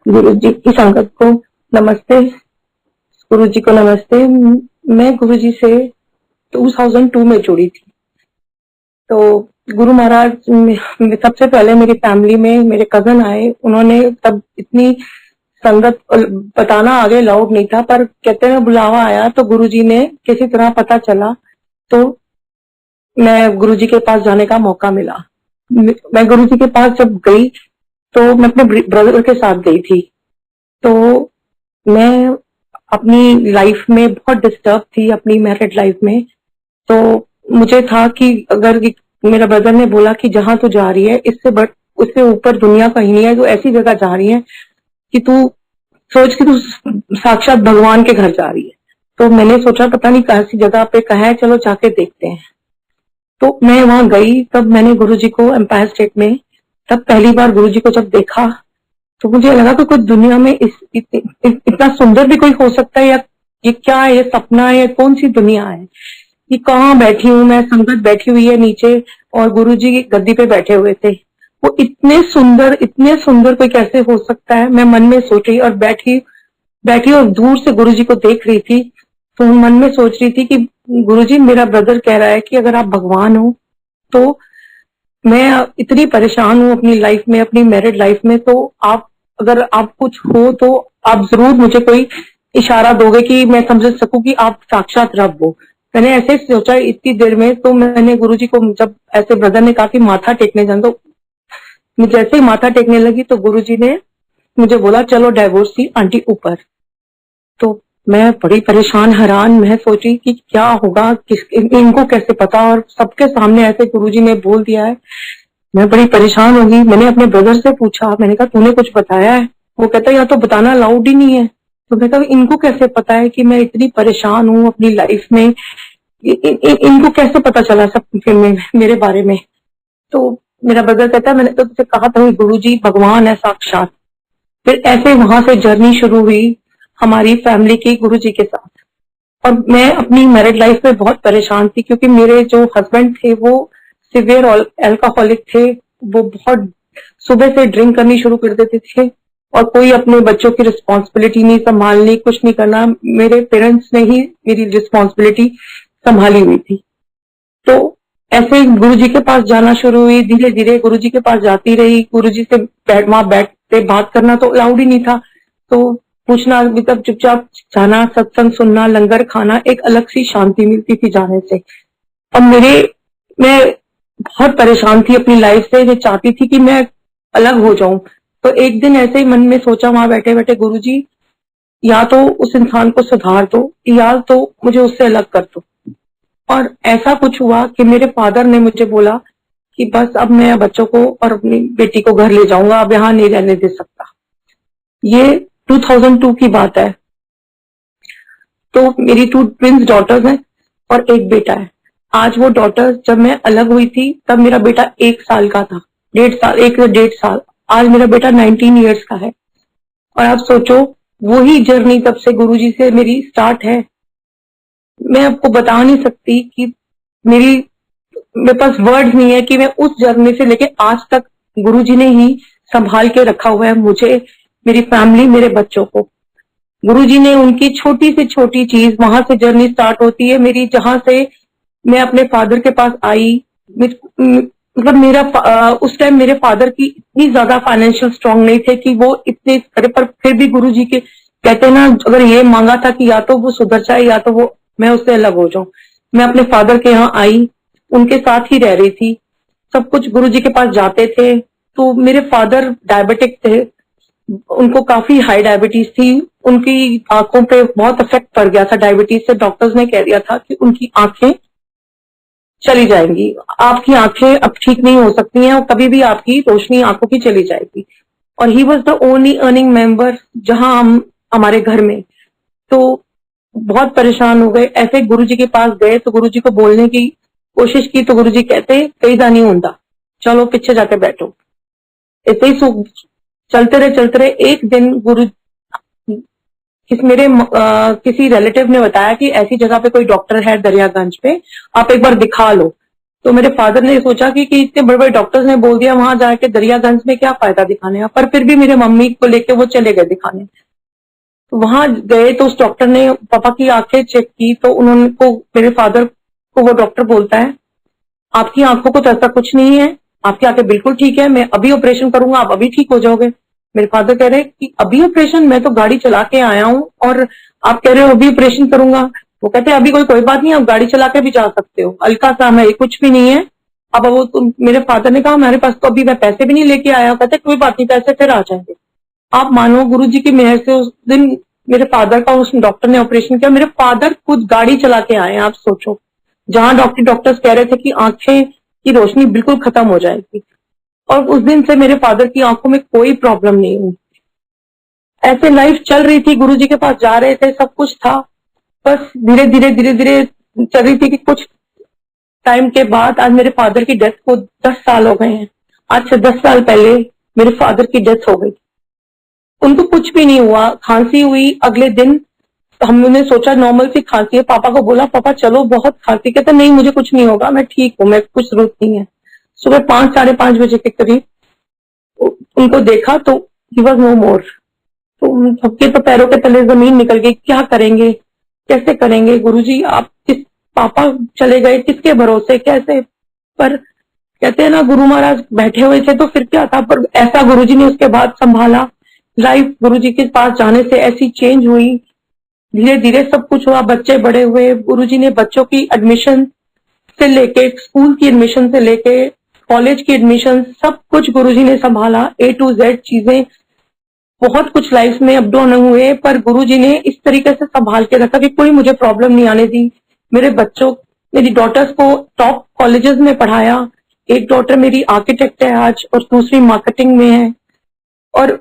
गुरु जी की संगत को नमस्ते। गुरु जी को नमस्ते। मैं गुरु जी से 2002 में जुड़ी थी। तो गुरु महाराज सबसे पहले मेरी फैमिली में मेरे कजन आए। उन्होंने तब इतनी संगत बताना आगे लाउड नहीं था, पर कहते हैं बुलावा आया तो गुरु जी ने किसी तरह पता चला, तो मैं गुरु जी के पास जाने का मौका मिला। मैं गुरु जी के पास जब गई तो मैं अपने ब्रदर के साथ गई थी। तो मैं अपनी लाइफ में बहुत डिस्टर्ब थी, अपनी मैरिड लाइफ में। तो मुझे था कि अगर मेरा ब्रदर ने बोला कि जहां तू जा रही है उससे ऊपर दुनिया कहीं नहीं है, तो ऐसी जगह जा रही है कि तू सोच कि तू साक्षात भगवान के घर जा रही है। तो मैंने सोचा पता नहीं कैसी जगह पे कहा है, चलो जाके देखते हैं। तो मैं वहां गई। तब मैंने गुरुजी को एम्पायर स्टेट में तब पहली बार गुरुजी को जब देखा तो मुझे लगा कि कोई दुनिया में इतना सुंदर भी कोई हो सकता है, या ये क्या है, ये सपना है, कौन सी दुनिया है, कि कहाँ बैठी हूँ मैं। संगत बैठी हुई है नीचे और गुरुजी गद्दी पे बैठे हुए थे। वो इतने सुंदर कोई कैसे हो सकता है, मैं मन में सोच रही और बैठी और दूर से गुरुजी को देख रही थी। तो मन में सोच रही थी कि गुरुजी मेरा ब्रदर कह रहा है कि अगर आप भगवान हो तो मैं इतनी परेशान हूँ अपनी लाइफ में, अपनी मैरिड लाइफ में, तो आप अगर आप कुछ हो तो आप जरूर मुझे कोई इशारा दोगे कि मैं समझ सकूं कि आप साक्षात रब हो। मैंने ऐसे सोचा इतनी देर में। तो मैंने गुरुजी को जब ऐसे ब्रदर ने कहा कि माथा टेकने जान, तो जैसे ही माथा टेकने लगी तो गुरुजी ने मुझे बोला चलो डाइवोर्स की आंटी ऊपर। तो मैं बड़ी परेशान हैरान, मैं सोची कि क्या होगा, इनको कैसे पता, और सबके सामने ऐसे गुरुजी ने बोल दिया है। मैं बड़ी परेशान होगी। मैंने अपने ब्रदर से पूछा, मैंने कहा तूने कुछ बताया है? वो कहता या तो बताना अलाउड ही नहीं है। तो मैं कहा इनको कैसे पता है कि मैं इतनी परेशान हूँ अपनी लाइफ में, इनको कैसे पता चला सब मेरे बारे में? तो मेरा ब्रदर कहता है मैंने तो तुझसे कहा था गुरुजी भगवान है साक्षात। फिर ऐसे वहां से जर्नी शुरू हुई हमारी फैमिली की गुरुजी के साथ। और मैं अपनी मैरिड लाइफ में बहुत परेशान थी, क्योंकि मेरे जो हस्बैंड थे वो सिवियर अल्कोहलिक थे। वो बहुत सुबह से ड्रिंक करनी शुरू कर देते थे और कोई अपने बच्चों की रिस्पॉन्सिबिलिटी नहीं संभालनी, कुछ नहीं करना। मेरे पेरेंट्स ने ही मेरी रिस्पॉन्सिबिलिटी संभाली हुई थी। तो ऐसे गुरुजी के पास जाना शुरू हुई। धीरे धीरे गुरुजी के पास जाती रही। गुरुजी से वहां बैठ के बात करना तो अलाउड ही नहीं था, तो पूछना मतलब चुपचाप जाना, सत्संग सुनना, लंगर खाना, एक अलग सी शांति मिलती थी जाने से। और मैं बहुत परेशान थी अपनी लाइफ से, मैं चाहती थी कि मैं अलग हो जाऊं। तो एक दिन ऐसे ही मन में सोचा वहां बैठे बैठे गुरुजी या तो उस इंसान को सुधार दो या तो मुझे उससे अलग कर दो। और ऐसा कुछ हुआ कि मेरे फादर ने मुझे बोला कि बस अब मैं बच्चों को और अपनी बेटी को घर ले जाऊंगा, अब यहाँ नहीं रहने दे सकता। ये 2002 की बात है। तो मेरी 2 ट्विंस डॉटर्स हैं और एक बेटा है। आज वो डॉटर्स, जब मैं अलग हुई थी तब मेरा बेटा 1 साल का था, 1 से 1.5 साल। आज मेरा बेटा 19 ईयर्स का है। और आप सोचो वही जर्नी तब से गुरुजी से मेरी स्टार्ट है। मैं आपको बता नहीं सकती कि मेरे पास वर्ड्स नहीं है कि मैं उस जर्नी से लेके आज तक गुरुजी ने ही संभाल के रखा हुआ है मुझे, मेरी फैमिली, मेरे बच्चों को। गुरुजी ने उनकी छोटी से छोटी चीज, वहां से जर्नी स्टार्ट होती है मेरी, जहां से मैं अपने फादर के पास आई। मतलब उस टाइम मेरे फादर की इतनी ज्यादा फाइनेंशियल स्ट्रांग नहीं थे कि वो इतने करे, पर फिर भी गुरुजी के कहते ना, अगर ये मांगा था कि या तो वो सुधर जाए या तो वो मैं उससे अलग हो जाऊं। मैं अपने फादर के यहाँ आई, उनके साथ ही रह रही थी, सब कुछ गुरुजी के पास जाते थे। तो मेरे फादर डायबिटिक थे, उनको काफी हाई डायबिटीज थी, उनकी आंखों पे बहुत इफेक्ट पड़ गया था डायबिटीज से। डॉक्टर्स ने कह दिया था कि उनकी आंखें चली जाएंगी, आपकी आंखें अब ठीक नहीं हो सकती हैं और कभी भी आपकी रोशनी आंखों की चली जाएगी। और he was the only earning member जहां हम हमारे घर में। तो बहुत परेशान हो गए। ऐसे गुरुजी के पास गए तो गुरुजी को बोलने की कोशिश की तो गुरुजी कहते कई दा नहीं होता, चलो पीछे जाके बैठो। ऐसे ही चलते रहे। एक दिन किसी रिलेटिव ने बताया कि ऐसी जगह पे कोई डॉक्टर है दरियागंज पे, आप एक बार दिखा लो। तो मेरे फादर ने सोचा कि इतने बड़े बड़े डॉक्टर्स ने बोल दिया, वहां जाके दरियागंज में क्या फायदा दिखाने का। पर फिर भी मेरे मम्मी को लेके वो चले गए दिखाने। तो वहां गए तो उस डॉक्टर ने पापा की आंखें चेक की, तो उन्होंने को मेरे फादर को वो डॉक्टर बोलता है, आपकी आंखों को तो ऐसा कुछ नहीं है, आपकी आंखें बिल्कुल ठीक है, मैं अभी ऑपरेशन करूंगा, आप अभी ठीक हो जाओगे। मेरे फादर कह रहे हैं कि अभी ऑपरेशन? मैं तो गाड़ी चला के आया हूँ और आप कह रहे हो अभी ऑपरेशन करूंगा। वो कहते हैं अभी कोई बात नहीं, आप गाड़ी चला के भी जा सकते हो, हल्का सा है, कुछ भी नहीं है। अब वो मेरे फादर ने कहा हमारे पास तो अभी मैं पैसे भी नहीं लेके आया। कहते कोई बात नहीं, पैसे फिर आ जाएंगे। आप मानो गुरुजी की मेहर से उस दिन मेरे फादर का उस डॉक्टर ने ऑपरेशन किया। मेरे फादर खुद गाड़ी चला के आए। आप सोचो, जहां डॉक्टर्स कह रहे थे कि आंखें की रोशनी बिल्कुल खत्म हो जाएगी, और उस दिन से मेरे फादर की आंखों में कोई प्रॉब्लम नहीं हुई। ऐसे लाइफ चल रही थी, गुरुजी के पास जा रहे थे, सब कुछ था। बस धीरे धीरे चल रही थी कि कुछ टाइम के बाद आज मेरे फादर की डेथ को 10 साल हो गए हैं। आज से 10 साल पहले मेरे फादर की डेथ हो गई। उनको कुछ भी नहीं हुआ, खांसी हुई अगले दिन। हमने सोचा नॉर्मल सी खांसी है, पापा को बोला पापा चलो बहुत खांसी, कहते नहीं मुझे कुछ नहीं होगा, मैं ठीक हूँ, मैं कुछ जरूरत नहीं है। सुबह 5 साढ़े 5 बजे के करीब उनको देखा तो ही वॉज नो मोर। तो सबके तो पैरों के तले जमीन निकल गई, क्या करेंगे, कैसे करेंगे गुरुजी, आप पापा चले गए किसके भरोसे, कैसे। पर कहते हैं ना गुरु महाराज बैठे हुए थे तो फिर क्या था, पर ऐसा गुरुजी ने उसके बाद संभाला। लाइफ गुरुजी के पास जाने से ऐसी चेंज हुई, धीरे धीरे सब कुछ हुआ, बच्चे बड़े हुए। गुरुजी ने बच्चों की एडमिशन से लेके, स्कूल की एडमिशन से लेके कॉलेज की एडमिशन, सब कुछ गुरुजी ने संभाला, A to Z चीजें। बहुत कुछ लाइफ में अप डाउन हुए, पर गुरुजी ने इस तरीके से संभाल के रखा कि कोई मुझे प्रॉब्लम नहीं आने दी। मेरे बच्चों, मेरी डॉटर्स को टॉप कॉलेजेस में पढ़ाया। एक डॉटर मेरी आर्किटेक्ट है आज और दूसरी मार्केटिंग में है। और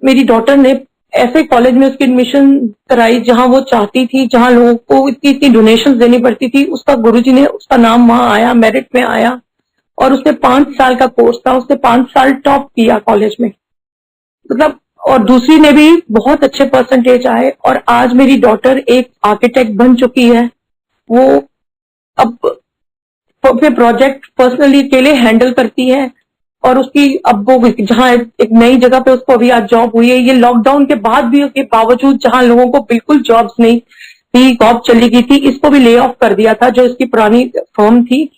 मेरी डॉटर ने ऐसे कॉलेज में उसकी एडमिशन कराई जहां वो चाहती थी, जहां लोगों को इतनी डोनेशन देनी पड़ती थी, उसका गुरुजी ने उसका नाम वहां आया, मेरिट में आया। और उसने 5 साल का कोर्स था, उसने 5 साल टॉप किया कॉलेज में, मतलब। और दूसरी ने भी बहुत अच्छे परसेंटेज आए, और आज मेरी डॉटर एक आर्किटेक्ट बन चुकी है। वो अब अपने प्रोजेक्ट पर्सनली अकेले हैंडल करती है, और उसकी अब वो जहां एक नई जगह पे उसको अभी आज जॉब हुई है। ये लॉकडाउन के बाद भी के बावजूद जहां लोगों को बिल्कुल जॉब्स नहीं थी, जॉब चली गई थी, इसको भी ले ऑफ कर दिया था जो इसकी पुरानी फर्म थी।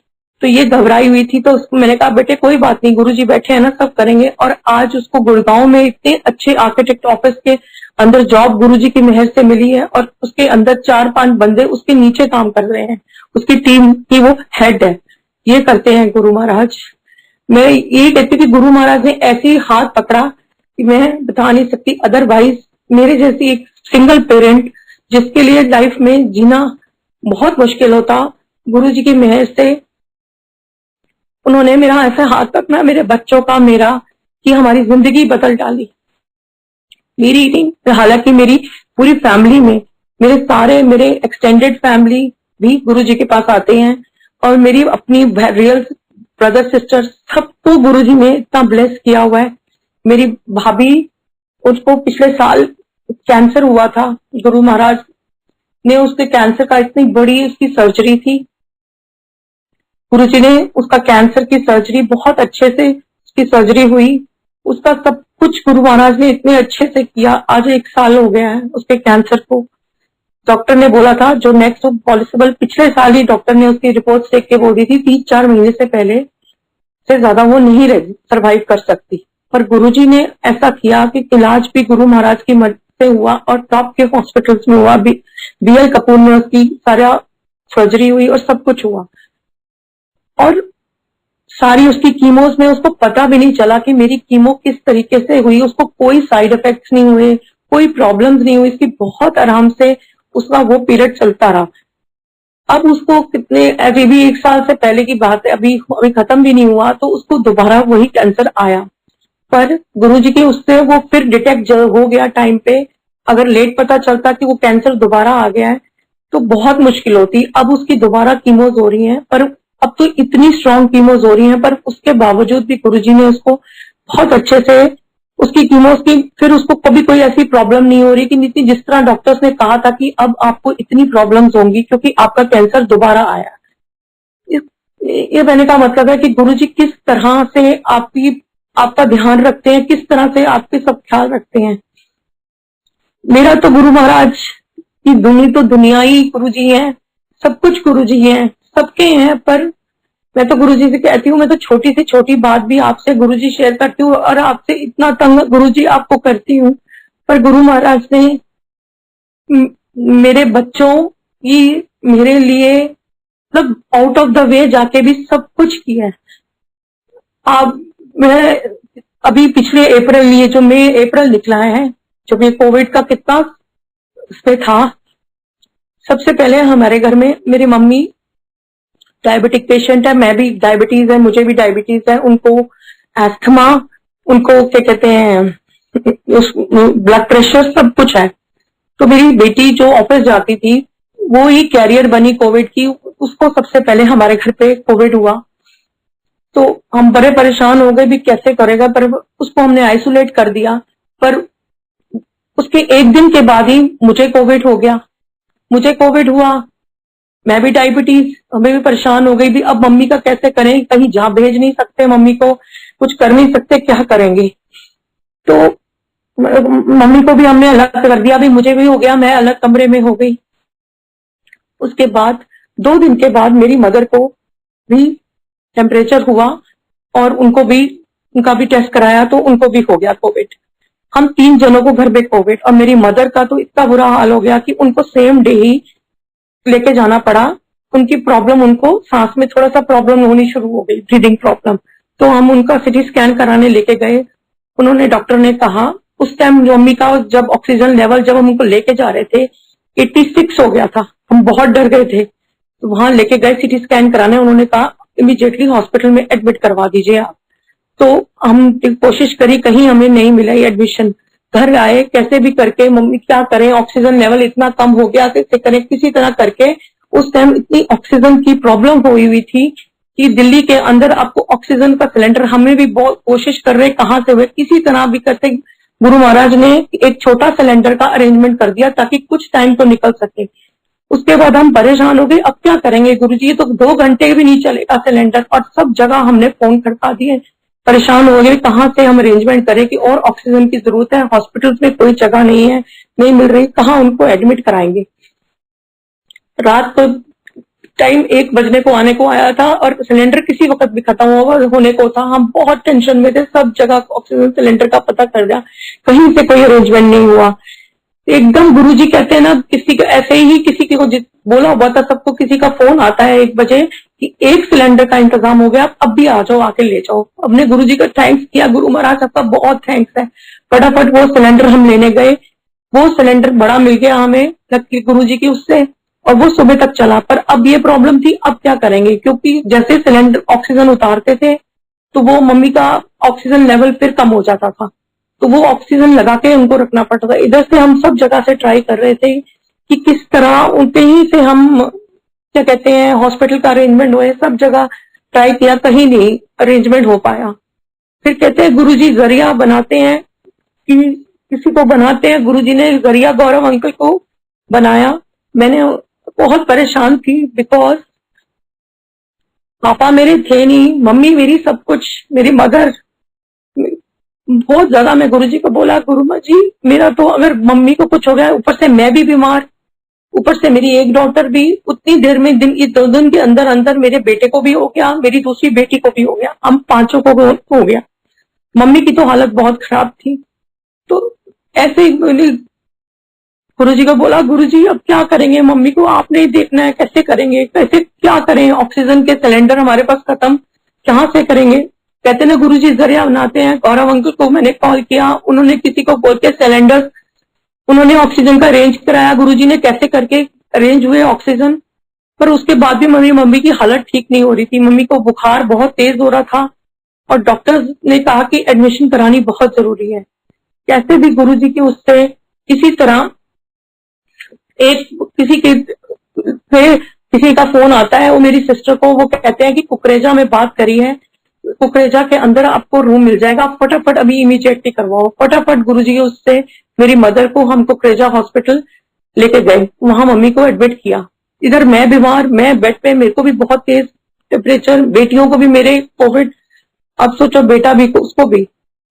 तो ये घबराई हुई थी, तो उसको मैंने कहा बेटे कोई बात नहीं, गुरुजी बैठे हैं ना, सब करेंगे। और आज उसको गुड़गांव में इतने अच्छे आर्किटेक्ट ऑफिस के अंदर जॉब गुरुजी की मेहर से मिली है, और उसके अंदर 4-5 बंदे उसके नीचे काम कर रहे हैं, उसकी टीम की वो हेड है। ये करते हैं गुरु महाराज। मैं ये कहती हूँ कि गुरु महाराज ने ऐसी हाथ पकड़ा कि मैं बता नहीं सकती। अदरवाइज मेरे जैसी एक सिंगल पेरेंट जिसके लिए लाइफ में जीना बहुत मुश्किल होता, गुरुजी की मेहर से उन्होंने मेरा ऐसा हाथ पकड़ा, मेरे बच्चों का, मेरा, कि हमारी जिंदगी बदल डाली। मेरी नहीं, हालांकि मेरी पूरी फैमिली में मेरे एक्सटेंडेड फैमिली भी गुरुजी के पास आते हैं, और मेरी अपनी रियल ब्रदर सिस्टर सबको गुरुजी ने इतना ब्लेस किया हुआ है। मेरी भाभी, उसको पिछले साल कैंसर हुआ था, गुरु महाराज ने उसके कैंसर का, इतनी बड़ी उसकी सर्जरी थी, गुरुजी ने उसका कैंसर की सर्जरी बहुत अच्छे से, उसकी सर्जरी हुई, उसका सब कुछ गुरु महाराज ने इतने अच्छे से किया। आज 1 साल हो गया है उसके कैंसर को। डॉक्टर ने बोला था जो नेक्स्ट पॉसिबल, पिछले साल ही डॉक्टर ने उसकी रिपोर्ट देख के बोल दी थी 3-4 महीने से पहले से ज्यादा वो नहीं सर्वाइव कर सकती। पर गुरुजी ने ऐसा किया कि इलाज भी गुरु महाराज की मदद से हुआ, और टॉप के हॉस्पिटल्स में हुआ। BL कपूर में उसकी सारा सर्जरी हुई और सब कुछ हुआ, और सारी उसकी कीमोज में उसको पता भी नहीं चला कि मेरी कीमो किस तरीके से हुई। उसको कोई साइड इफेक्ट्स नहीं हुए, कोई प्रॉब्लम्स नहीं हुई, इसकी बहुत आराम से उसका वो पीरियड चलता रहा। अब उसको कितने, अभी भी 1 साल से पहले की बात है, अभी खत्म भी नहीं हुआ, तो उसको दोबारा वही कैंसर आया। पर गुरुजी के उससे वो फिर डिटेक्ट हो गया टाइम पे। अगर लेट पता चलता कि वो कैंसर दोबारा आ गया है तो बहुत मुश्किल होती। अब उसकी दोबारा कीमोज हो रही हैं, पर अब तो इतनी स्ट्रॉन्ग कीमोज हो रही हैं, पर उसके बावजूद भी गुरुजी ने उसको बहुत अच्छे से उसकी कीमोज की, फिर उसको कभी कोई ऐसी प्रॉब्लम नहीं हो रही कि नीति, जिस तरह डॉक्टर्स ने कहा था कि अब आपको इतनी प्रॉब्लम्स होंगी क्योंकि आपका कैंसर दोबारा आया। ये कहने का मतलब है कि गुरुजी किस तरह से आपका ध्यान रखते हैं, किस तरह से आपके सब ख्याल रखते हैं। मेरा तो गुरु महाराज की तो दुनिया ही गुरुजी है, सब कुछ गुरुजी है, सबके हैं। पर मैं तो गुरुजी से कहती हूँ, मैं तो छोटी से छोटी बात भी आपसे गुरुजी शेयर करती हूँ और आपसे इतना तंग गुरुजी आपको करती हूँ। पर गुरु महाराज ने मेरे बच्चों की मेरे लिए मतलब आउट ऑफ द वे जाके भी सब कुछ किया है। अब मैं अभी पिछले अप्रैल, ये जो मई अप्रैल निकला है, जो भी कोविड का कितना उस पे था, सबसे पहले हमारे घर में मेरी मम्मी डायबिटिक पेशेंट है, मैं भी डायबिटीज है, मुझे भी डायबिटीज है, उनको एस्थमा, उनको क्या कहते हैं ब्लड प्रेशर, सब कुछ है। तो मेरी बेटी जो ऑफिस जाती थी वो ही कैरियर बनी कोविड की, उसको सबसे पहले हमारे घर पे कोविड हुआ। तो हम बड़े परेशान हो गए भी कैसे करेगा, पर उसको हमने आइसोलेट कर दिया। पर उसके एक दिन के बाद ही मुझे कोविड हो गया। मुझे कोविड हुआ, मैं भी डायबिटीज, हमें भी परेशान हो गई भी अब मम्मी का कैसे करें, कहीं जा भेज नहीं सकते मम्मी को, कुछ कर नहीं सकते, क्या करेंगे। तो मम्मी को भी हमने अलग कर दिया, भी मुझे भी हो गया, मैं अलग कमरे में हो गई। उसके बाद 2 दिन के बाद मेरी मदर को भी टेम्परेचर हुआ और उनका भी टेस्ट कराया तो उनको भी हो गया कोविड। हम 3 जनों को घर पे कोविड, और मेरी मदर का तो इतना बुरा हाल हो गया कि उनको सेम डे ही लेके जाना पड़ा। उनकी प्रॉब्लम, उनको सांस में थोड़ा सा प्रॉब्लम होनी शुरू हो गई, ब्रीदिंग प्रॉब्लम। तो हम उनका सिटी स्कैन कराने लेके गए। उन्होंने, डॉक्टर ने कहा, उस टाइम मम्मी का जब ऑक्सीजन लेवल जब हम उनको लेके जा रहे थे 86 हो गया था, हम बहुत डर गए थे। तो वहां लेके गए सिटी स्कैन कराने, उन्होंने कहा इमीडिएटली हॉस्पिटल में एडमिट करवा दीजिए आप। तो हम कोशिश करी, कहीं हमें नहीं मिला ये एडमिशन। घर आए, कैसे भी करके मम्मी क्या करें, ऑक्सीजन लेवल इतना कम हो गया, कैसे करें, किसी तरह करके। उस टाइम इतनी ऑक्सीजन की प्रॉब्लम हुई थी कि दिल्ली के अंदर आपको ऑक्सीजन का सिलेंडर, हमें भी बहुत कोशिश कर रहे कहाँ से हुए, किसी तरह भी करते गुरु महाराज ने एक छोटा सिलेंडर का अरेंजमेंट कर दिया ताकि कुछ टाइम तो निकल सके। उसके बाद हम परेशान हो गए, अब क्या करेंगे गुरुजी, ये तो 2 घंटे भी नहीं चलेगा सिलेंडर। और सब जगह हमने फोन खड़का दिए, परेशान हो गए कहाँ से हम अरेंजमेंट करें कि और ऑक्सीजन की जरूरत है, हॉस्पिटल्स में कोई जगह नहीं है, नहीं मिल रही, कहाँ उनको एडमिट कराएंगे। रात को टाइम 1 बजने को आने को आया था और सिलेंडर किसी वक्त भी खत्म होने को था। हम बहुत टेंशन में थे, सब जगह ऑक्सीजन सिलेंडर का पता कर दिया, कहीं से कोई अरेंजमेंट नहीं हुआ। एकदम गुरुजी कहते हैं ना, किसी का ऐसे ही किसी को बोला हुआ था सबको, किसी का फोन आता है 1 बजे कि 1 सिलेंडर का इंतजाम हो गया, अब भी आ जाओ, आके ले जाओ। हमने गुरुजी का थैंक्स किया, गुरु महाराज आपका बहुत थैंक्स है। फटाफट वो सिलेंडर हम लेने गए, वो सिलेंडर बड़ा मिल गया हमें लकी गुरुजी की उससे, और वो सुबह तक चला। पर अब ये प्रॉब्लम थी, अब क्या करेंगे, क्योंकि जैसे सिलेंडर ऑक्सीजन उतारते थे तो वो मम्मी का ऑक्सीजन लेवल फिर कम हो जाता था, तो वो ऑक्सीजन लगा के उनको रखना पड़ता था। इधर से हम सब जगह से ट्राई कर रहे थे कि किस तरह उनके ही से हम क्या कहते हैं हॉस्पिटल का अरेंजमेंट हुए, सब जगह ट्राई किया, कहीं नहीं अरेंजमेंट हो पाया। फिर कहते हैं गुरुजी जरिया बनाते हैं कि किसी को बनाते हैं, गुरुजी ने जरिया गौरव अंकल को बनाया। मैंने बहुत परेशान थी बिकॉज पापा मेरे थे नहीं, मम्मी मेरी सब कुछ, मेरी मदर, बहुत ज्यादा मैं गुरुजी को बोला, गुरुमा जी मेरा तो अगर मम्मी को कुछ हो गया, ऊपर से मैं भी बीमार, ऊपर से मेरी एक डॉटर भी, उतनी देर में ये 2 दिन के अंदर अंदर मेरे बेटे को भी हो गया, मेरी दूसरी बेटी को भी हो गया, हम 5 को हो गया। मम्मी की तो हालत बहुत खराब थी। तो ऐसे ही गुरुजी को बोला, गुरुजी अब क्या करेंगे, मम्मी को आपने ही देखना है, कैसे करेंगे, कैसे क्या करें, ऑक्सीजन के सिलेंडर हमारे पास खत्म, कहाँ से करेंगे। कहते ना गुरुजी जरिया बनाते हैं। गौरव अंकल को मैंने कॉल किया, उन्होंने किसी को बोल के सिलेंडर, उन्होंने ऑक्सीजन का अरेंज कराया, गुरुजी ने कैसे करके अरेंज हुए ऑक्सीजन। पर उसके बाद भी मेरी मम्मी की हालत ठीक नहीं हो रही थी, मम्मी को बुखार बहुत तेज हो रहा था और डॉक्टर्स ने कहा कि एडमिशन करानी बहुत जरूरी है। कैसे भी गुरुजी की उससे किसी तरह किसी का फोन आता है, वो मेरी सिस्टर को, वो कहते हैं कि कुकरेजा में बात करी है, कुकरेजा के अंदर आपको रूम मिल जाएगा, आप फटाफट अभी इमीडिएटली करवाओ। फटाफट गुरुजी उससे मेरी मदर को हम कुकरेजा हॉस्पिटल लेके गए, वहां मम्मी को एडमिट किया। इधर मैं बीमार, मैं बेड पे, मेरे को भी बहुत तेज टेम्परेचर, बेटियों को भी मेरे कोविड, अब सोचो बेटा भी उसको भी,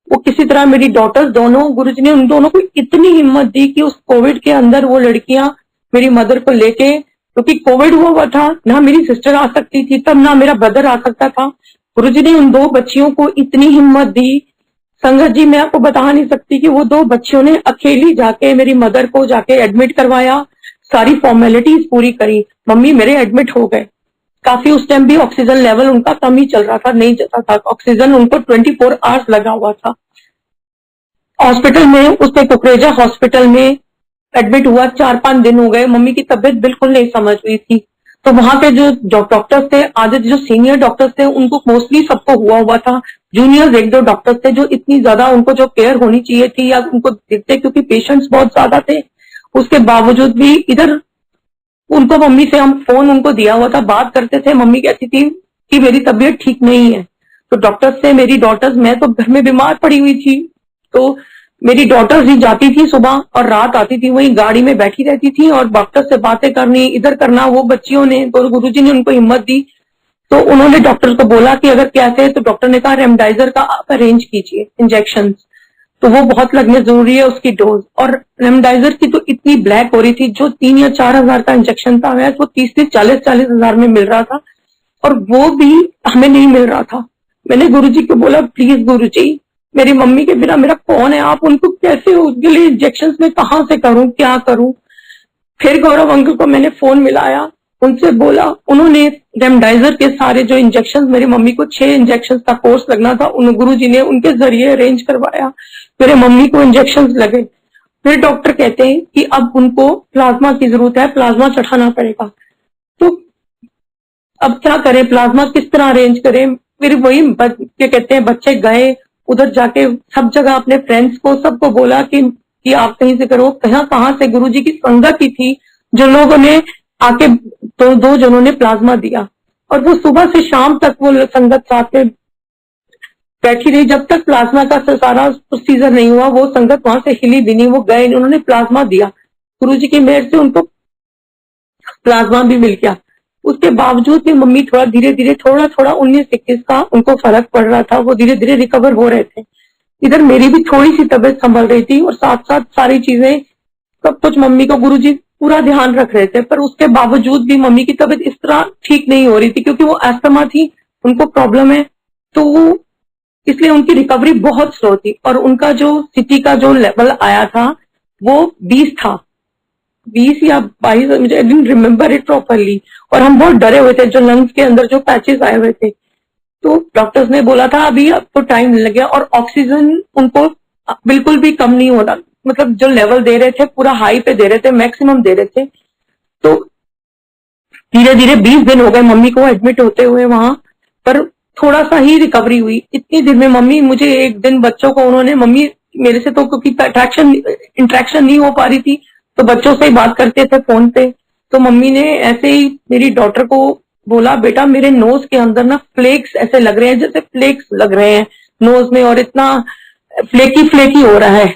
वो किसी तरह मेरी डॉटर्स दोनों, गुरुजी ने उन दोनों को इतनी हिम्मत दी कि उस कोविड के अंदर वो लड़कियां मेरी मदर को लेके, क्योंकि कोविड हुआ था, ना मेरी सिस्टर आ सकती थी तब, ना मेरा ब्रदर आ सकता था। गुरुजी ने उन 2 बच्चियों को इतनी हिम्मत दी, संगत जी मैं आपको बता नहीं सकती कि वो 2 बच्चियों ने अकेली जाके मेरी मदर को जाके एडमिट करवाया, सारी फॉर्मेलिटीज पूरी करी, मम्मी मेरे एडमिट हो गए। काफी उस टाइम भी ऑक्सीजन लेवल उनका कम ही चल रहा था, नहीं चलता था ऑक्सीजन, उनको 24 आवर्स लगा हुआ था। हॉस्पिटल में, उसने कुकरेजा हॉस्पिटल में एडमिट हुआ, 4-5 दिन हो गए, मम्मी की तबीयत बिल्कुल नहीं समझ रही थी। तो वहां पे जो डॉक्टर्स थे, आधे जो सीनियर डॉक्टर्स थे उनको मोस्टली सबको हुआ था, जूनियर्स 1-2 डॉक्टर्स थे जो इतनी ज्यादा उनको जो केयर होनी चाहिए थी या उनको दिखते, क्योंकि पेशेंट्स बहुत ज्यादा थे, उसके बावजूद भी इधर उनको, मम्मी से हम फोन उनको दिया हुआ था, बात करते थे, मम्मी कहती थी कि मेरी तबीयत ठीक नहीं है। तो डॉक्टर से मेरी डॉटर्स, मैं तो घर में बीमार पड़ी हुई थी, तो मेरी डॉटर्स ही जाती थी सुबह और रात आती थी, वही गाड़ी में बैठी रहती थी और डॉक्टर से बातें करनी, इधर करना। वो बच्चियों ने, तो गुरुजी ने उनको हिम्मत दी, तो उन्होंने डॉक्टर को बोला कि अगर कैसे, तो डॉक्टर ने कहा रेमडाइजर का आप अरेंज कीजिए इंजेक्शन, तो वो बहुत लगने जरूरी है उसकी डोज। और रेमडाइजर की तो इतनी ब्लैक हो रही थी, जो 3 या 4 हजार का इंजेक्शन था, वो 30-40 हजार में मिल रहा था, और वो भी हमें नहीं मिल रहा था। मैंने गुरुजी को बोला प्लीज गुरुजी, मेरी मम्मी के बिना मेरा कौन है, आप उनको कैसे, उसके लिए इंजेक्शन में कहाँ से करूं, क्या करूं। फिर गौरव अंकल को मैंने फोन मिलाया, उनसे बोला, उन्होंने रेमडाइजर के सारे जो इंजेक्शन, मेरी मम्मी को 6 इंजेक्शन का कोर्स लगना था, उन गुरुजी ने उनके जरिए अरेंज करवाया, मेरे मम्मी को इंजेक्शन लगे। फिर डॉक्टर कहते हैं कि अब उनको प्लाज्मा की जरूरत है, प्लाज्मा चढ़ाना पड़ेगा। तो अब क्या करें, प्लाज्मा किस तरह अरेंज करें। फिर वही क्या कहते हैं, बच्चे गए उधर, जाके सब जगह अपने फ्रेंड्स को, सबको बोला कि आप कहीं से करो, कहाँ से, गुरुजी की संगत ही थी जो लोगों ने आके, तो 2 जनों ने प्लाज्मा दिया, और वो सुबह से शाम तक वो संगत साथ में बैठी रही, जब तक प्लाज्मा का सारा प्रोसीजर नहीं हुआ। वो संगत वहां से हिली भी नहीं, वो गए, उन्होंने प्लाज्मा दिया, गुरुजी की मेहर से उनको प्लाज्मा भी मिल गया। उसके बावजूद भी मम्मी थोड़ा धीरे धीरे, थोड़ा 19-21 का उनको फर्क पड़ रहा था, वो धीरे धीरे रिकवर हो रहे थे। इधर मेरी भी थोड़ी सी तबीयत संभल रही थी, और साथ साथ सारी चीजें, सब कुछ मम्मी को गुरुजी पूरा ध्यान रख रहे थे, पर उसके बावजूद भी मम्मी की तबीयत इस तरह ठीक नहीं हो रही थी, क्योंकि वो अस्थमा थी, उनको प्रॉब्लम है, तो इसलिए उनकी रिकवरी बहुत स्लो थी। और उनका जो सिटी का जो लेवल आया था वो 20 था, 20 या 22, मुझे I didn't remember it properly. और हम बहुत डरे हुए थे, जो लंग्स के अंदर जो पैचेस आए हुए थे। तो डॉक्टर्स ने बोला था अभी आपको टाइम लग गया, और ऑक्सीजन उनको बिल्कुल भी कम नहीं होना, मतलब जो लेवल दे रहे थे पूरा हाई पे दे रहे थे, मैक्सिमम दे रहे थे। तो धीरे धीरे 20 दिन हो गए मम्मी को एडमिट होते हुए वहां पर, थोड़ा सा ही रिकवरी हुई। इतनी देर में मम्मी, मुझे एक दिन बच्चों को उन्होंने, मम्मी मेरे से तो क्योंकि इंट्रैक्शन नहीं हो पा रही थी, तो बच्चों से ही बात करते थे फोन पे, तो मम्मी ने ऐसे ही मेरी डॉटर को बोला, बेटा मेरे नोज के अंदर ना फ्लेक्स ऐसे लग रहे हैं, जैसे फ्लेक्स लग रहे हैं नोज में, और इतना फ्लेकी फ्लेकी हो रहा है।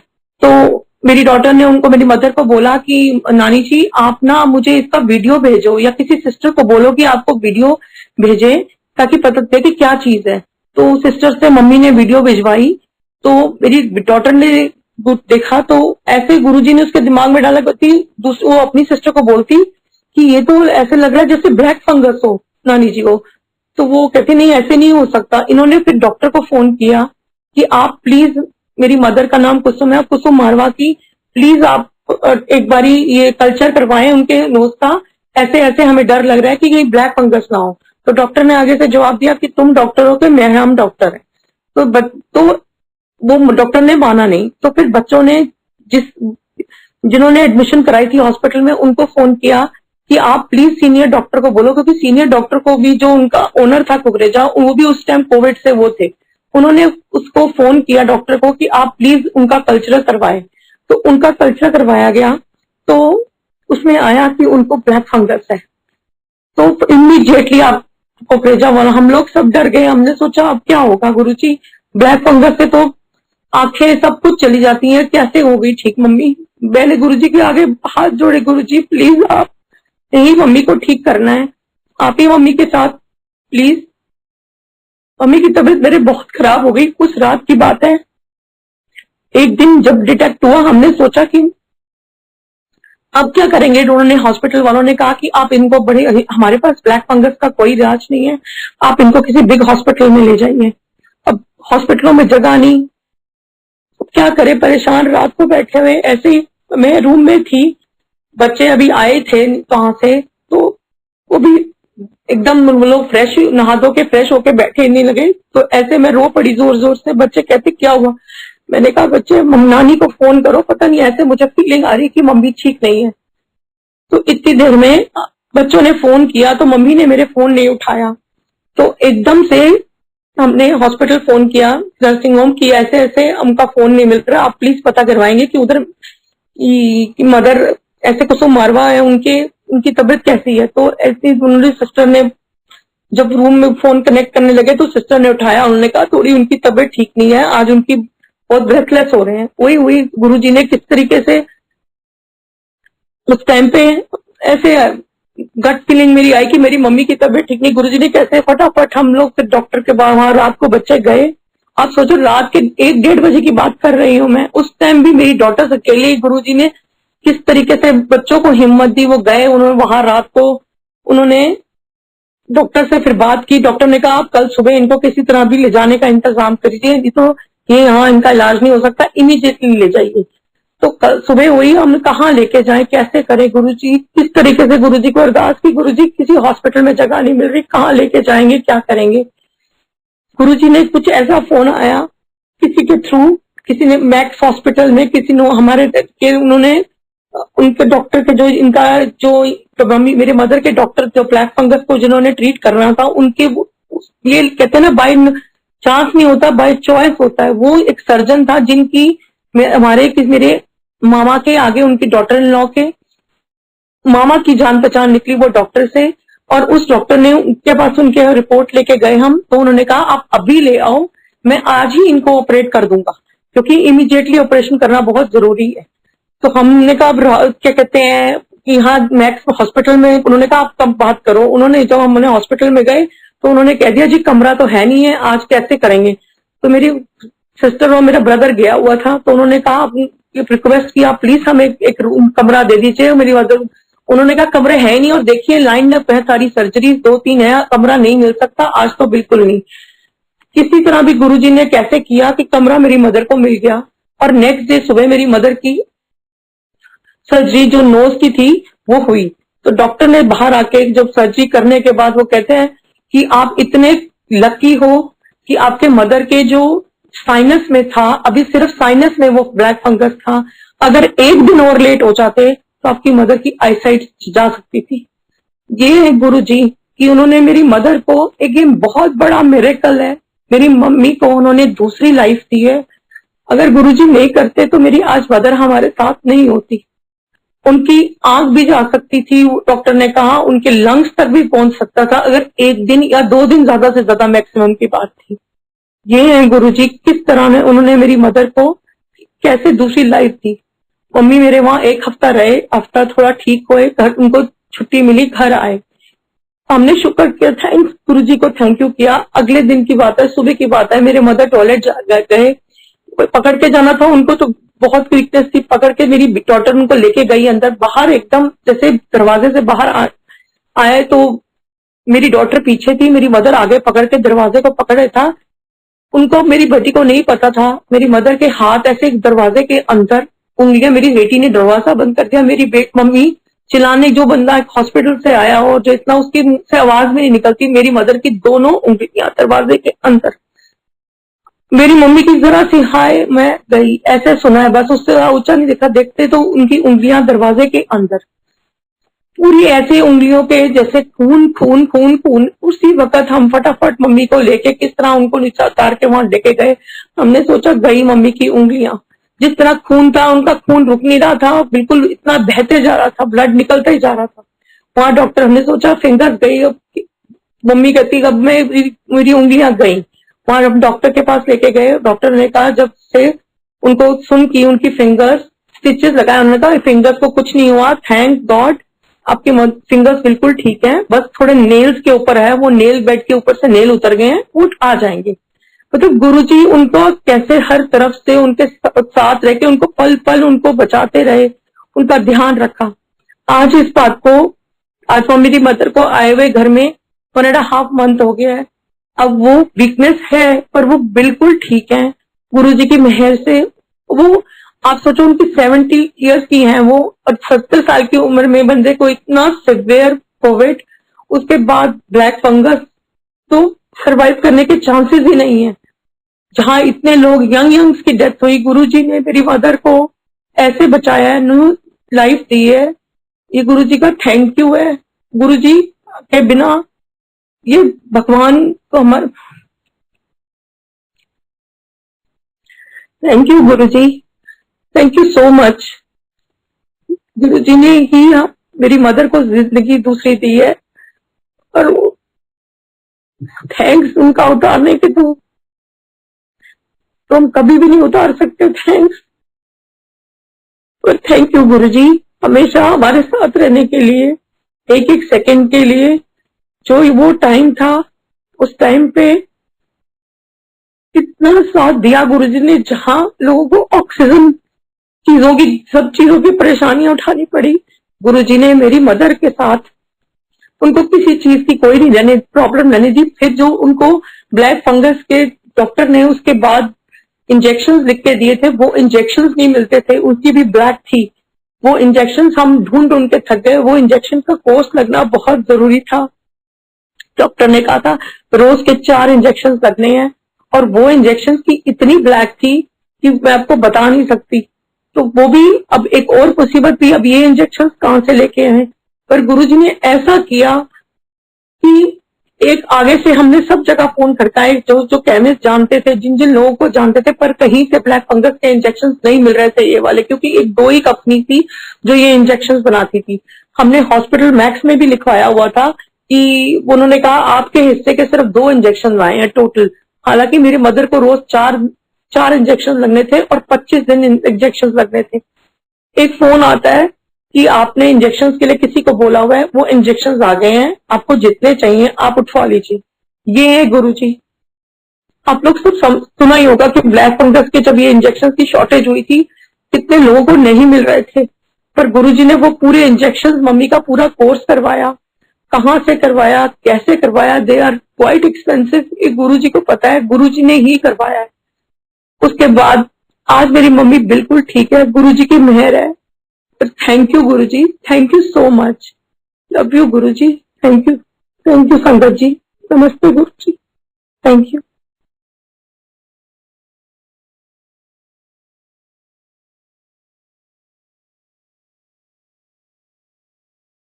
तो मेरी डॉटर ने उनको, मेरी मदर को बोला कि नानी जी आप ना मुझे इसका वीडियो भेजो, या किसी सिस्टर को बोलो कि आपको वीडियो भेजे, ताकि पता चले कि क्या चीज है। तो सिस्टर से मम्मी ने वीडियो भिजवाई, तो मेरी डॉटर ने देखा, तो ऐसे गुरुजी ने उसके दिमाग में डाला, कहती वो अपनी सिस्टर को बोलती कि ये तो ऐसे लग रहा है जैसे ब्लैक फंगस हो नानी जी को। तो वो कहती नहीं ऐसे नहीं हो सकता। इन्होंने फिर डॉक्टर को फोन किया कि आप प्लीज, मेरी मदर का नाम कुसुम है, कुसुम मारवा की, प्लीज आप एक बारी ये कल्चर करवाएं उनके नोज का, ऐसे ऐसे हमें डर लग रहा है कि कहीं ब्लैक फंगस ना हो। तो डॉक्टर ने आगे से जवाब दिया कि तुम डॉक्टर हो कि मैं, हम डॉक्टर है। तो वो डॉक्टर ने माना नहीं। तो फिर बच्चों ने, जिन्होंने एडमिशन कराई थी हॉस्पिटल में, उनको फोन किया कि आप प्लीज सीनियर डॉक्टर को बोलो, क्योंकि सीनियर डॉक्टर को भी, जो उनका ओनर था कुकरेजा, वो भी उस टाइम कोविड से वो थे। उन्होंने उसको फोन किया डॉक्टर को कि आप प्लीज उनका कल्चरल करवाए। तो उनका कल्चर करवाया गया, तो उसमें आया कि उनको ब्लैक फंगस है। तो इमीडिएटली आप कुकरेजा वाला, हम लोग सब डर गए। हमने सोचा अब क्या होगा गुरुजी, ब्लैक फंगस से तो आंखें सब कुछ चली जाती हैं, कैसे हो गई ठीक मम्मी। मैंने गुरुजी के आगे हाथ जोड़े, गुरुजी प्लीज आप यही मम्मी को ठीक करना है, आप ही मम्मी के साथ प्लीज। मम्मी की तबीयत मेरे बहुत खराब हो गई। उस रात की बात है, एक दिन जब डिटेक्ट हुआ, हमने सोचा कि अब क्या करेंगे। उन्होंने, हॉस्पिटल वालों ने कहा कि आप इनको हमारे पास ब्लैक फंगस का कोई इलाज नहीं है, आप इनको किसी बिग हॉस्पिटल में ले जाइए। अब हॉस्पिटलों में जगह नहीं, अब क्या करे, परेशान रात को बैठे हुए ऐसे ही। मैं रूम में थी, बच्चे अभी आए थे वहां से, तो वो भी एकदम लोग फ्रेश, नहा धो के फ्रेश होके बैठे नहीं लगे, तो ऐसे मैं रो पड़ी जोर जोर से। बच्चे कहते क्या हुआ, मैंने कहा बच्चे नानी को फोन करो, पता नहीं ऐसे मुझे फीलिंग आ रही कि मम्मी ठीक नहीं है। तो इतनी देर में बच्चों ने फोन किया, तो मम्मी ने मेरे फोन नहीं उठाया, तो एकदम से हमने हॉस्पिटल फोन किया, नर्सिंग होम की, ऐसे ऐसे उनका फोन नहीं मिल रहा, आप प्लीज पता करवाएंगे कि उधर की मदर ऐसे कुसुम मारवा है, उनकी तबीयत कैसी है। तो ऐसी उन्होंने, सिस्टर ने जब रूम में फोन कनेक्ट करने लगे तो सिस्टर ने उठाया, उन्होंने कहा थोड़ी उनकी तबीयत ठीक नहीं है, आज उनकी बहुत ब्रेथलेस हो रहे हैं। वही वही गुरुजी ने किस तरीके से उस टाइम पे ऐसे गट फीलिंग मेरी आई कि मेरी मम्मी की तबीयत ठीक नहीं। गुरुजी ने कैसे फटाफट, हम लोग फिर डॉक्टर के बाद वहां रात को बच्चे गए। आप सोचो रात के 1-1:30 बजे की बात कर रही हूँ मैं। उस टाइम भी मेरी डॉटर अकेले, गुरुजी ने किस तरीके से बच्चों को हिम्मत दी, वो गए, उन्होंने वहां रात को, उन्होंने डॉक्टर से फिर बात की। डॉक्टर ने कहा आप कल सुबह इनको किसी तरह भी ले जाने का इंतजाम करिए, नहीं तो ये यहाँ इनका इलाज नहीं हो सकता, इमीडिएटली ले जाइए। तो कल सुबह हुई, हम कहाँ लेके जाएं, कैसे करें गुरुजी, किस तरीके से गुरुजी को अरदास की, गुरुजी किसी हॉस्पिटल में जगह नहीं मिल रही, कहाँ लेके जाएंगे, क्या करेंगे। गुरुजी ने कुछ ऐसा फोन आया किसी के थ्रू, किसी ने मैक्स हॉस्पिटल में, किसी ने हमारे के, उन्होंने उनके डॉक्टर के जो इनका जो मेरे मदर के डॉक्टर जो ब्लैक फंगस को जिन्होंने ट्रीट करना था, उनके ये कहते हैं ना बाय चांस नहीं होता, बाय चॉइस होता है। वो एक सर्जन था जिनकी मेरे मामा के आगे, उनकी डॉटर इन लॉ के मामा की जान पहचान निकली वो डॉक्टर से, और उस डॉक्टर ने उनके पास उनके रिपोर्ट लेके गए हम, तो उन्होंने कहा आप अभी ले आओ, मैं आज ही इनको ऑपरेट कर दूंगा, क्योंकि इमीडिएटली ऑपरेशन करना बहुत जरूरी है। तो हमने कहा क्या कहते हैं कि हाँ मैक्स हॉस्पिटल में, उन्होंने कहा आप कब बात करो। उन्होंने, जब हमने हॉस्पिटल में गए तो उन्होंने कह दिया जी कमरा तो है नहीं है, आज कैसे करेंगे। तो मेरी सिस्टर और मेरा ब्रदर गया हुआ था, तो उन्होंने कहा रिक्वेस्ट किया प्लीज हमें एक रूम कमरा दे दीजिए। मेरी मदर, उन्होंने कहा कमरे है नहीं, और देखिए लाइन में है, सारी सर्जरी 2-3 है, कमरा नहीं मिल सकता आज तो बिल्कुल नहीं। किसी तरह भी गुरुजी ने कैसे किया कि कमरा मेरी मदर को मिल गया, और नेक्स्ट डे सुबह मेरी मदर की सर्जरी जो नोज की थी वो हुई। तो डॉक्टर ने बाहर आके जब सर्जरी करने के बाद वो कहते हैं कि आप इतने लकी हो कि आपके मदर के जो साइनस में था, अभी सिर्फ साइनस में वो ब्लैक फंगस था, अगर एक दिन और लेट हो जाते तो आपकी मदर की आईसाइट जा सकती थी। ये है गुरु जी कि उन्होंने मेरी मदर को, एक ये बहुत बड़ा मिरेकल है, मेरी मम्मी को उन्होंने दूसरी लाइफ दी है। अगर गुरुजी नहीं करते तो मेरी आज मदर हमारे साथ नहीं होती। उनकी आंख भी जा सकती थी, डॉक्टर ने कहा उनके लंग्स तक भी पहुंच सकता था, अगर 1 दिन या 2 दिन ज्यादा से ज्यादा मैक्सिमम की बात थी। ये है गुरुजी किस तरह में उन्होंने मेरी मदर को कैसे दूसरी लाइफ दी। मम्मी मेरे वहां 1 हफ्ता रहे, हफ्ता थोड़ा ठीक हुए, घर उनको छुट्टी मिली, घर आए, हमने शुक्र किया, थैंक्स गुरुजी को थैंक यू किया। अगले दिन की बात है, सुबह की बात है, मेरे मदर टॉयलेट गए, पकड़ के जाना था उनको, तो बहुत वीकनेस थी, पकड़ के मेरी डॉटर उनको लेके गई अंदर। बाहर एकदम जैसे दरवाजे से बाहर आए तो मेरी डॉटर पीछे थी, मेरी मदर आगे पकड़ के दरवाजे को पकड़े था। उनको, मेरी बेटी को नहीं पता था, मेरी मदर के हाथ ऐसे दरवाजे के अंदर, उंगलियां, मेरी बेटी ने दरवाजा बंद कर दिया। मेरी मम्मी चिल्लाने, जो बंदा हॉस्पिटल से आया हो, जो इतना उसकी से आवाज में नहीं निकलती, मेरी मदर की दोनों उंगलियां दरवाजे के अंदर। मेरी मम्मी की जरा सी हाय मैं गई ऐसे सुना है, बस उससे ऊंचा नहीं देखा, देखते तो उनकी उंगलियां दरवाजे के अंदर, पूरी ऐसे उंगलियों पे जैसे खून खून खून खून। उसी वक्त हम फटाफट मम्मी को लेके किस तरह उनको नीचे उतार के वहां लेके गए। हमने सोचा गई मम्मी की उंगलियां, जिस तरह खून था उनका खून रुक नहीं रहा था, बिल्कुल इतना बहते जा रहा था, ब्लड निकलता ही जा रहा था। वहां डॉक्टर, हमने सोचा फिंगर गई, मम्मी कहती अब मेरी उंगलियां गई। वहां हम डॉक्टर के पास लेके गए, डॉक्टर ने कहा, जब से उनको सुन की उनकी फिंगर्स स्टिचेस लगाए, उन्होंने कहा फिंगर्स को कुछ नहीं हुआ, थैंक गॉड, आपके फिंगर्स बिल्कुल ठीक है, बस थोड़े नेल्स के ऊपर है, वो नेल बेड के ऊपर से नेल उतर गए हैं, वो आ जाएंगे। मतलब गुरुजी उनको कैसे हर तरफ से उनके साथ रह के उनको पल पल उनको बचाते रहे, उनका ध्यान रखा। आज इस बात को, आज मेरी मदर को आए हुए घर में 1.5 मंथ हो गया है। अब वो वीकनेस है पर वो बिल्कुल ठीक है गुरुजी की मेहर से। वो आप सोचो उनकी 70 इयर्स की हैं वो, और 70 साल की उम्र में बंदे को इतना सिवियर कोविड, उसके बाद ब्लैक फंगस, तो सरवाइव करने के चांसेस ही नहीं है। जहां इतने लोग यंग्स की डेथ हुई, गुरुजी ने मेरी मदर को ऐसे बचाया है, न्यू लाइफ दी है। ये गुरुजी का थैंक यू है। गुरुजी के बिना ये भगवान को हमारे, थैंक यू गुरुजी, थैंक यू सो मच। गुरुजी ने ही मेरी मदर को जिंदगी दूसरी दी है, और थैंक्स उनका उतारने के तो हम कभी भी नहीं उतार सकते थैंक्स। पर थैंक यू गुरुजी, हमेशा हमारे साथ रहने के लिए, एक एक सेकंड के लिए। जो वो टाइम था, उस टाइम पे इतना साथ दिया गुरुजी ने, जहां लोगों को ऑक्सीजन चीजों की, सब चीजों की परेशानियां उठानी पड़ी, गुरुजी ने मेरी मदर के साथ, उनको किसी चीज की कोई नहीं प्रॉब्लम रहने दी। फिर जो उनको ब्लैक फंगस के डॉक्टर ने उसके बाद इंजेक्शन लिख के दिए थे, वो इंजेक्शन नहीं मिलते थे, उनकी भी ब्लैक थी। वो इंजेक्शन हम ढूंढ ढूंढ के थक गए। वो इंजेक्शन का कोर्स लगना बहुत जरूरी था। डॉक्टर ने कहा था रोज के 4 इंजेक्शन लगने हैं, और वो इंजेक्शन की इतनी ब्लैक थी कि मैं आपको बता नहीं सकती। तो वो भी अब एक और मुसीबत भी, अब ये इंजेक्शन कहां से लेके आए। पर गुरुजी ने ऐसा किया कि एक आगे से हमने सब जगह फोन खड़काए, जो जो केमिस्ट जानते थे, जिन जिन लोगों को जानते थे, पर कहीं से ब्लैक फंगस के इंजेक्शन नहीं मिल रहे थे ये वाले, क्योंकि एक 2 ही कंपनी थी जो ये इंजेक्शन बनाती थी। हमने हॉस्पिटल मैक्स में भी लिखवाया हुआ था कि उन्होंने कहा आपके हिस्से के सिर्फ 2 इंजेक्शन आए हैं टोटल। हालांकि मेरी मदर को रोज 4 इंजेक्शन लगने थे और 25 दिन इंजेक्शन लगने थे। एक फोन आता है कि आपने इंजेक्शन के लिए किसी को बोला हुआ है, वो इंजेक्शन आ गए हैं, आपको जितने चाहिए आप उठवा लीजिए। ये है गुरुजी। आप लोग सब सुना ही होगा कि ब्लैक फंगस के जब ये इंजेक्शन की शॉर्टेज हुई थी, कितने लोगों को नहीं मिल रहे थे, पर गुरुजी ने वो पूरे इंजेक्शन, मम्मी का पूरा कोर्स करवाया। कहाँ से करवाया, कैसे करवाया, दे आर क्वाइट एक्सपेंसिव, ये गुरुजी को पता है, गुरुजी ने ही करवाया है। उसके बाद आज मेरी मम्मी बिल्कुल ठीक है, गुरुजी की मेहर है। थैंक यू गुरुजी, thank you so much, love you गुरुजी, थैंक यू संगत जी, नमस्ते गुरुजी, थैंक यू।